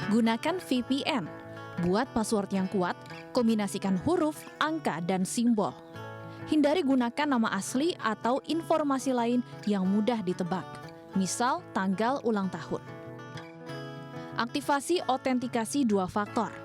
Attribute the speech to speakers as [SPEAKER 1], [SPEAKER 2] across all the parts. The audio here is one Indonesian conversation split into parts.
[SPEAKER 1] Gunakan VPN. Buat password yang kuat, kombinasikan huruf, angka, dan simbol. Hindari gunakan nama asli atau informasi lain yang mudah ditebak, misal tanggal ulang tahun. Aktivasi autentikasi dua faktor.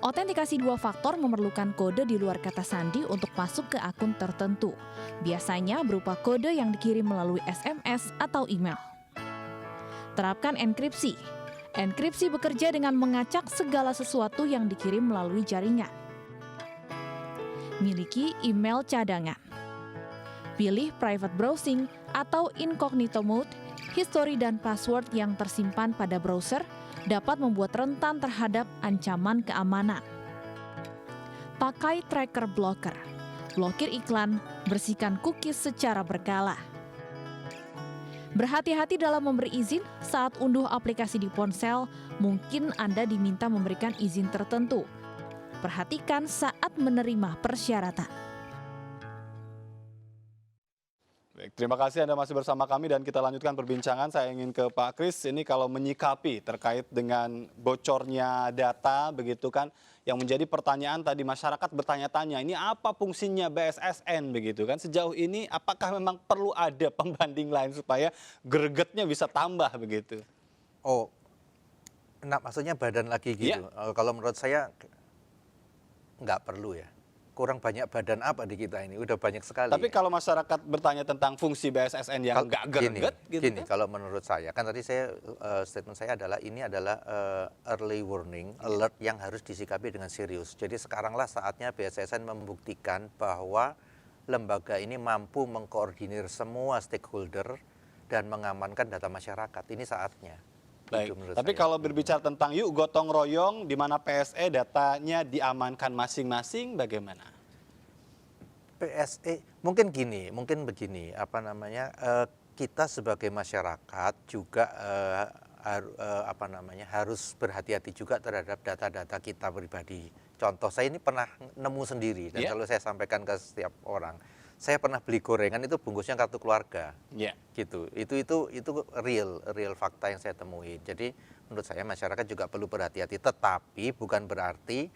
[SPEAKER 1] Autentikasi dua faktor memerlukan kode di luar kata sandi untuk masuk ke akun tertentu. Biasanya berupa kode yang dikirim melalui SMS atau email. Terapkan enkripsi. Enkripsi bekerja dengan mengacak segala sesuatu yang dikirim melalui jaringan. Miliki email cadangan. Pilih private browsing atau incognito mode. History dan password yang tersimpan pada browser dapat membuat rentan terhadap ancaman keamanan. Pakai tracker blocker. Blokir iklan, bersihkan cookies secara berkala. Berhati-hati dalam memberi izin saat unduh aplikasi di ponsel, mungkin Anda diminta memberikan izin tertentu. Perhatikan saat menerima persyaratan.
[SPEAKER 2] Baik, terima kasih Anda masih bersama kami dan kita lanjutkan perbincangan. Saya ingin ke Pak Kris, ini kalau menyikapi terkait dengan bocornya data begitu kan, yang menjadi pertanyaan tadi masyarakat bertanya-tanya, ini apa fungsinya BSSN begitu kan? Sejauh ini apakah memang perlu ada pembanding lain supaya gregetnya bisa tambah begitu?
[SPEAKER 3] Oh, nah maksudnya badan lagi gitu. Kalau menurut saya nggak perlu ya. Kurang banyak badan apa di kita ini, udah banyak sekali.
[SPEAKER 2] Tapi kalau masyarakat bertanya tentang fungsi BSSN yang nggak greget gitu
[SPEAKER 3] gini,
[SPEAKER 2] kan?
[SPEAKER 3] kalau menurut saya, kan tadi saya statement saya adalah ini adalah early warning, alert yang harus disikapi dengan serius. Jadi sekaranglah saatnya BSSN membuktikan bahwa lembaga ini mampu mengkoordinir semua stakeholder dan mengamankan data masyarakat. Ini saatnya.
[SPEAKER 2] Baik, tapi kalau berbicara tentang yuk gotong royong di mana PSE datanya diamankan masing-masing, bagaimana?
[SPEAKER 3] PSE mungkin begini, apa namanya, kita sebagai masyarakat juga harus berhati-hati juga terhadap data-data kita pribadi. Contoh, saya ini pernah nemu sendiri dan selalu saya sampaikan ke setiap orang. Saya pernah beli gorengan itu bungkusnya kartu keluarga, gitu. Itu real fakta yang saya temui. Jadi menurut saya masyarakat juga perlu berhati-hati. Tetapi bukan berarti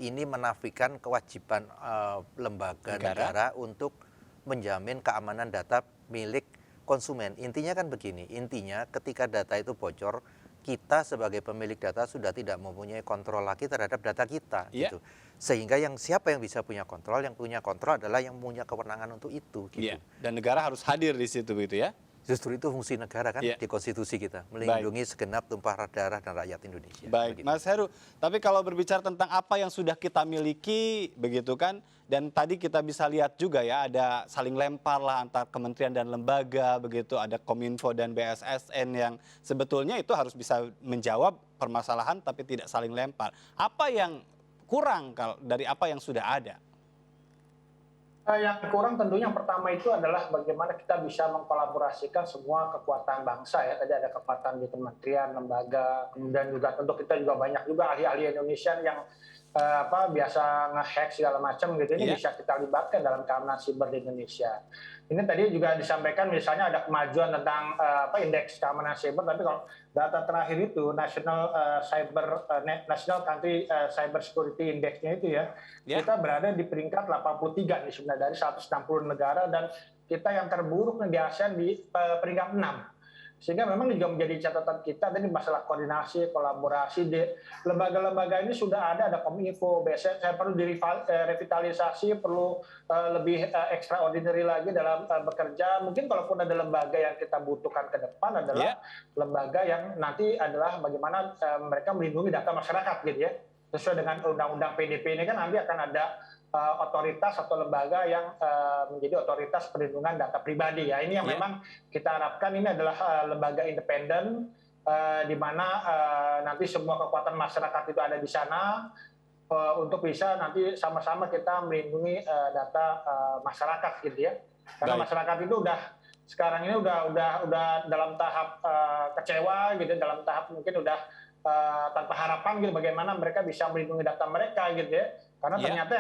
[SPEAKER 3] ini menafikan kewajiban lembaga negara untuk menjamin keamanan data milik konsumen. Intinya kan begini. Intinya ketika data itu bocor, kita sebagai pemilik data sudah tidak mempunyai kontrol lagi terhadap data kita, gitu. Sehingga siapa yang bisa punya kontrol? Yang punya kontrol adalah yang punya kewenangan untuk itu, gitu.
[SPEAKER 2] Dan negara harus hadir di situ, gitu ya?
[SPEAKER 3] Justru itu fungsi negara kan di konstitusi kita, melindungi segenap tumpah darah dan rakyat Indonesia.
[SPEAKER 2] Baik, begitu. Mas Heru, tapi kalau berbicara tentang apa yang sudah kita miliki, begitu kan, dan tadi kita bisa lihat juga ya, ada saling lempar lah antar kementerian dan lembaga, begitu, ada Kominfo dan BSSN yang sebetulnya itu harus bisa menjawab permasalahan tapi tidak saling lempar. Apa yang kurang dari apa yang sudah ada?
[SPEAKER 4] Yang kurang tentunya yang pertama itu adalah bagaimana kita bisa mengkolaborasikan semua kekuatan bangsa ya. Tadi ada kekuatan di kementerian, lembaga, kemudian juga tentu kita juga banyak juga ahli-ahli Indonesia yang biasa nge-hack segala macam gitu. Ini bisa kita libatkan dalam keamanan siber di Indonesia. Ini tadi juga disampaikan misalnya ada kemajuan tentang indeks keamanan siber, tapi kalau data terakhir itu National Country Cyber Security Index-nya itu kita berada di peringkat 83 nih sebenarnya dari 160 negara, dan kita yang terburuk di ASEAN di peringkat 6. Sehingga memang juga menjadi catatan kita tadi masalah koordinasi, kolaborasi di lembaga-lembaga ini sudah ada Kominfo, BSSN, saya perlu direvitalisasi, perlu lebih extraordinary lagi dalam bekerja. Mungkin kalaupun ada lembaga yang kita butuhkan ke depan adalah lembaga yang nanti adalah bagaimana mereka melindungi data masyarakat gitu ya. Sesuai dengan undang-undang PDP ini kan nanti akan ada otoritas atau lembaga yang menjadi otoritas perlindungan data pribadi ya. Ini yang memang kita harapkan ini adalah lembaga independen di mana nanti semua kekuatan masyarakat itu ada di sana untuk bisa nanti sama-sama kita melindungi data masyarakat gitu ya. Karena masyarakat itu sekarang ini udah dalam tahap kecewa gitu, dalam tahap mungkin udah tanpa harapan gitu bagaimana mereka bisa melindungi data mereka gitu ya. Karena ternyata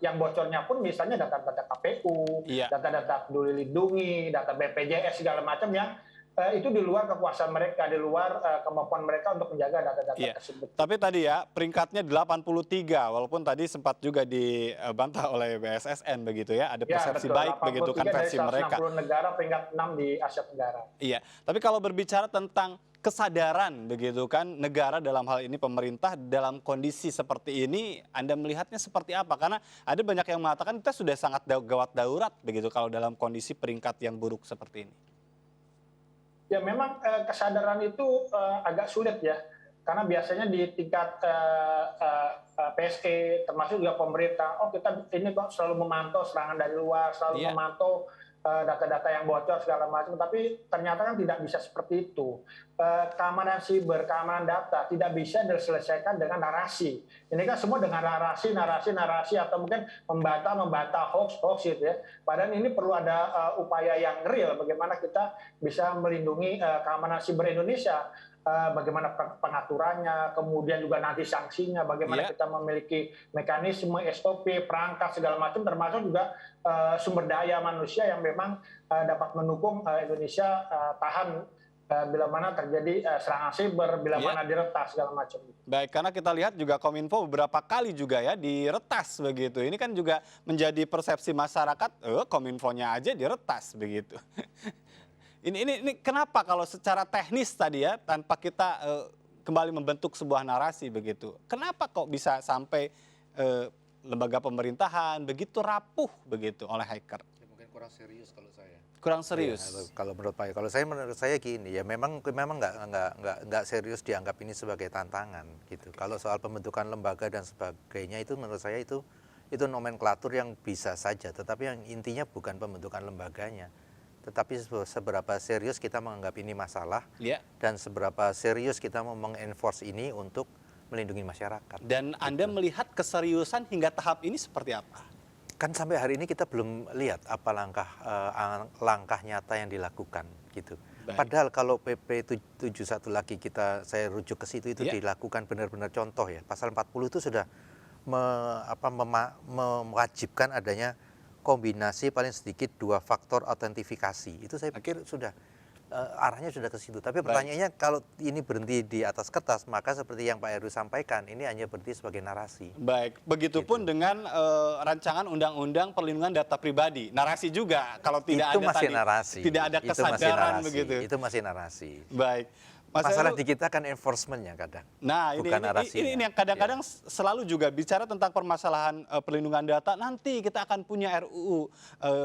[SPEAKER 4] yang bocornya pun misalnya data-data KPU, data-data Peduli Lindungi, data BPJS segala macam yang itu di luar kekuasaan mereka, di luar kemampuan mereka untuk menjaga data-data tersebut.
[SPEAKER 2] Tapi tadi ya peringkatnya 83, walaupun tadi sempat juga dibantah oleh BSSN begitu ya, ada persepsi baik begitu kan versi mereka.
[SPEAKER 4] 160 negara peringkat 6 di Asia Tenggara.
[SPEAKER 2] Iya, tapi kalau berbicara tentang kesadaran begitu kan negara dalam hal ini pemerintah dalam kondisi seperti ini, Anda melihatnya seperti apa? Karena ada banyak yang mengatakan kita sudah sangat gawat darurat begitu kalau dalam kondisi peringkat yang buruk seperti ini.
[SPEAKER 4] Ya memang kesadaran itu agak sulit ya, karena biasanya di tingkat PSE termasuk juga pemerintah, kita ini kok selalu memantau serangan dari luar, selalu memantau data-data yang bocor segala macam, tapi ternyata kan tidak bisa seperti itu. Keamanan siber, keamanan data tidak bisa diselesaikan dengan narasi. Ini kan semua dengan narasi atau mungkin membantah hoax gitu ya. Padahal ini perlu ada upaya yang real bagaimana kita bisa melindungi keamanan siber Indonesia. Bagaimana pengaturannya, kemudian juga nanti sanksinya, bagaimana kita memiliki mekanisme, SOP, perangkat segala macam, termasuk juga sumber daya manusia yang memang dapat mendukung Indonesia tahan bila mana terjadi serangan siber, bila mana diretas segala macam.
[SPEAKER 2] Baik, karena kita lihat juga Kominfo beberapa kali juga ya diretas begitu. Ini kan juga menjadi persepsi masyarakat, Kominfonya aja diretas begitu. Ini kenapa kalau secara teknis tadi ya, tanpa kita kembali membentuk sebuah narasi begitu, kenapa kok bisa sampai lembaga pemerintahan begitu rapuh begitu oleh hacker?
[SPEAKER 3] Ya, mungkin kurang serius kalau saya.
[SPEAKER 2] Kurang serius.
[SPEAKER 3] Ya, kalau menurut saya gini ya, memang nggak serius dianggap ini sebagai tantangan gitu. Kalau soal pembentukan lembaga dan sebagainya itu menurut saya itu nomenklatur yang bisa saja, tetapi yang intinya bukan pembentukan lembaganya. Tetapi seberapa serius kita menganggap ini masalah dan seberapa serius kita mau mengenforce ini untuk melindungi masyarakat.
[SPEAKER 2] Dan Anda melihat keseriusan hingga tahap ini seperti apa?
[SPEAKER 3] Kan sampai hari ini kita belum lihat apa langkah nyata yang dilakukan gitu. Baik. Padahal kalau PP 71 lagi saya rujuk ke situ itu dilakukan benar-benar contoh ya. Pasal 40 itu sudah mewajibkan adanya kombinasi paling sedikit 2 faktor autentifikasi. Itu saya pikir sudah arahnya sudah ke situ. Tapi pertanyaannya kalau ini berhenti di atas kertas, maka seperti yang Pak Heru sampaikan, ini hanya berhenti sebagai narasi.
[SPEAKER 2] Baik, begitupun dengan rancangan undang-undang perlindungan data pribadi. Narasi juga kalau tidak
[SPEAKER 3] itu
[SPEAKER 2] ada
[SPEAKER 3] masih
[SPEAKER 2] tadi,
[SPEAKER 3] narasi.
[SPEAKER 2] Tidak ada kesadaran begitu.
[SPEAKER 3] Itu masih narasi.
[SPEAKER 2] Baik.
[SPEAKER 3] Masalah di kita kan enforcement-nya kadang.
[SPEAKER 2] Nah, ini yang kadang-kadang selalu juga bicara tentang permasalahan perlindungan data. Nanti kita akan punya RUU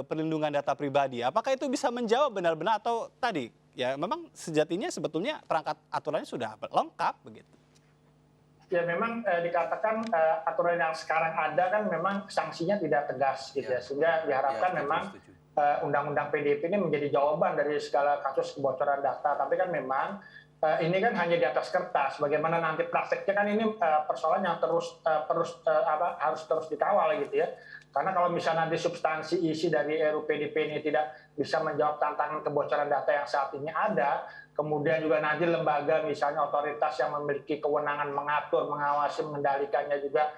[SPEAKER 2] perlindungan data pribadi. Apakah itu bisa menjawab benar-benar atau tadi ya memang sejatinya sebetulnya perangkat aturannya sudah lengkap begitu?
[SPEAKER 4] Ya memang dikatakan aturan yang sekarang ada kan memang sanksinya tidak tegas gitu ya. Sehingga diharapkan memang undang-undang PDP ini menjadi jawaban dari segala kasus kebocoran data. Tapi kan memang ini kan hanya di atas kertas. Bagaimana nanti prakteknya kan ini persoalan yang harus terus dikawal gitu ya. Karena kalau misalnya nanti substansi isi dari RUU PDP ini tidak bisa menjawab tantangan kebocoran data yang saat ini ada, kemudian juga nanti lembaga misalnya otoritas yang memiliki kewenangan mengatur, mengawasi, mengendalikannya juga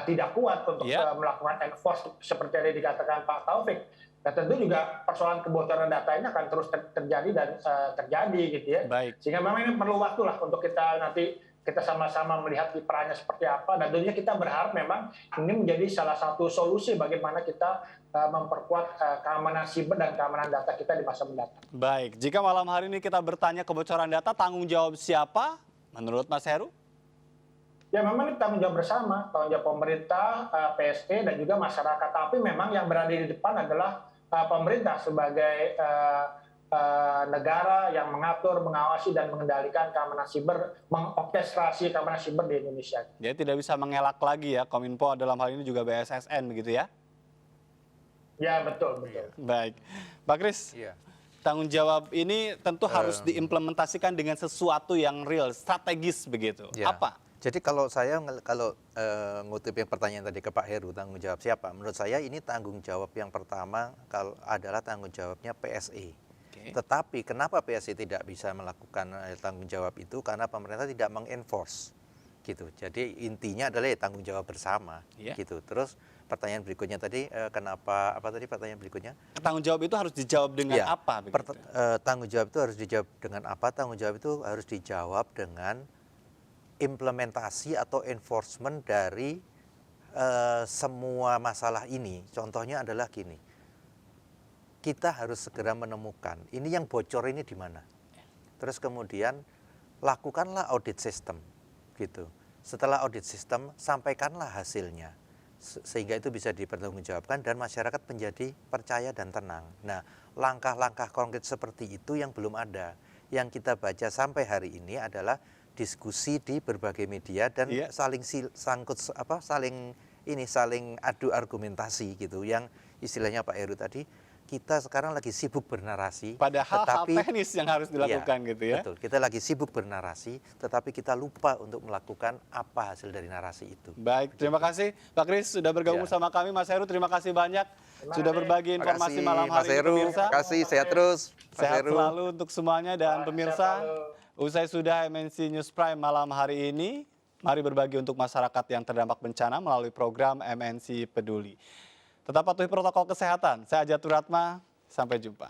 [SPEAKER 4] tidak kuat untuk melakukan enforce seperti yang dikatakan Pak Taufik. Dan tentu juga persoalan kebocoran data ini akan terus terjadi dan terjadi gitu ya.
[SPEAKER 2] Baik.
[SPEAKER 4] Sehingga memang ini perlu waktu lah untuk kita nanti sama-sama melihat kiprahnya seperti apa. Dan tentunya kita berharap memang ini menjadi salah satu solusi bagaimana kita memperkuat keamanan siber dan keamanan data kita di masa mendatang.
[SPEAKER 2] Baik, jika malam hari ini kita bertanya kebocoran data, tanggung jawab siapa menurut Mas Heru?
[SPEAKER 4] Ya memang ini tanggung jawab bersama, tanggung jawab pemerintah, PSE dan juga masyarakat. Tapi memang yang berada di depan adalah pemerintah sebagai negara yang mengatur, mengawasi dan mengendalikan keamanan siber, mengorkestrasi keamanan siber di Indonesia.
[SPEAKER 2] Dia tidak bisa mengelak lagi ya, Kominfo dalam hal ini juga BSSN begitu ya?
[SPEAKER 4] Ya betul.
[SPEAKER 2] Baik, Pak Kris. Tanggung jawab ini tentu harus diimplementasikan dengan sesuatu yang real, strategis begitu. Apa?
[SPEAKER 3] Jadi kalau ngutip yang pertanyaan tadi ke Pak Heru, tanggung jawab siapa? Menurut saya ini tanggung jawab yang pertama adalah tanggung jawabnya PSE. Tetapi kenapa PSE tidak bisa melakukan tanggung jawab itu? Karena pemerintah tidak mengenforce, gitu. Jadi intinya adalah tanggung jawab bersama, gitu. Terus pertanyaan berikutnya tadi, kenapa, apa tadi pertanyaan berikutnya?
[SPEAKER 2] Tanggung jawab itu harus dijawab dengan
[SPEAKER 3] Ya,
[SPEAKER 2] apa? Begitu?
[SPEAKER 3] tanggung jawab itu harus dijawab dengan apa? Tanggung jawab itu harus dijawab dengan implementasi atau enforcement dari semua masalah ini. Contohnya adalah gini, kita harus segera menemukan, ini yang bocor ini di mana. Terus kemudian lakukanlah audit sistem, gitu. Setelah audit sistem, sampaikanlah hasilnya. Sehingga itu bisa dipertanggungjawabkan dan masyarakat menjadi percaya dan tenang. Nah, langkah-langkah konkret seperti itu yang belum ada. Yang kita baca sampai hari ini adalah diskusi di berbagai media dan saling adu argumentasi gitu. Yang istilahnya Pak Heru tadi, kita sekarang lagi sibuk bernarasi.
[SPEAKER 2] Padahal hal teknis yang harus dilakukan gitu ya.
[SPEAKER 3] Betul, kita lagi sibuk bernarasi, tetapi kita lupa untuk melakukan apa hasil dari narasi itu.
[SPEAKER 2] Baik, terima kasih Pak Kris sudah bergabung bersama kami. Mas Heru, terima kasih banyak sudah berbagi informasi malam hari ini pemirsa.
[SPEAKER 3] Terima kasih, sehat terus.
[SPEAKER 2] Sehat selalu untuk semuanya dan pemirsa. Usai sudah MNC News Prime malam hari ini, mari berbagi untuk masyarakat yang terdampak bencana melalui program MNC Peduli. Tetap patuhi protokol kesehatan. Saya Ajatur Ratma, sampai jumpa.